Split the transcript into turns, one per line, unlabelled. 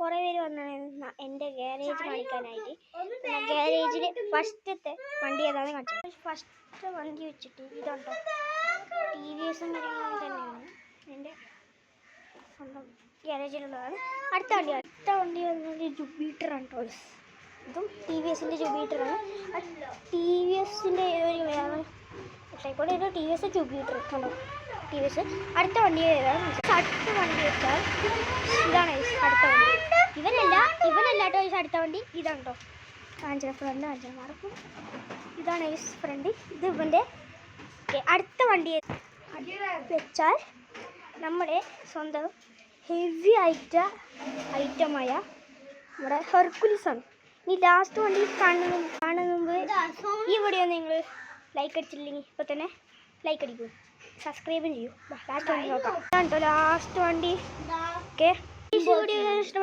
കുറേ പേര് വന്നാണ് എൻ്റെ ഗാരേജ് കാണിക്കാനായിട്ട്. ഗാരേജിൽ ഫസ്റ്റത്തെ വണ്ടി ഏതാണെന്ന് കാണിച്ചത്. ഫസ്റ്റ് വണ്ടി വെച്ചിട്ട് ഇതുണ്ടോ, TVS തന്നെയാണ് എൻ്റെ സ്വന്തം ഗാരേജിലുള്ളതാണ്. അടുത്ത വണ്ടി വന്നത് ജുപ്പിറ്ററാണ് കേട്ടോ. ഇതും TVSൻ്റെ ജുപ്പിറ്ററാണ്. TVSൻ്റെ ഏതൊരു വേറെ പക്ഷേക്കൂടെ ഏതോ TVS ജുപ്പിറ്റർ കണ്ടോ, TVS. അടുത്ത വണ്ടി ഏതാണ്? അടുത്ത വണ്ടി വെച്ചാൽ ഇതാണ് അടുത്ത വണ്ടി. ഇവനല്ല കേട്ടോ അടുത്ത വണ്ടി. ഇതാണ്ടോ ഫ്രണ്ട് കാണിച്ചാൽ മാർക്കും. ഇതാണ് ഫ്രണ്ട്. ഇത് ഇവൻ്റെ. അടുത്ത വണ്ടി വെച്ചാൽ നമ്മുടെ സ്വന്തം ഹെവി ഐറ്റമായ നമ്മുടെ ഹെർക്കുലീസാണ്. ഇനി ലാസ്റ്റ് വണ്ടി കാണുന്ന മുമ്പ് ഈ വീഡിയോ നിങ്ങൾ ലൈക്ക് അടിച്ചില്ലെങ്കിൽ ഇപ്പോൾ തന്നെ ലൈക്ക് അടിക്കൂ, സബ്സ്ക്രൈബ് ചെയ്യൂ. ലാസ്റ്റ് വണ്ടി നോക്കാം. കേട്ടോ ലാസ്റ്റ് വണ്ടി. ഓക്കെ, വീഡിയോ ഇഷ്ടം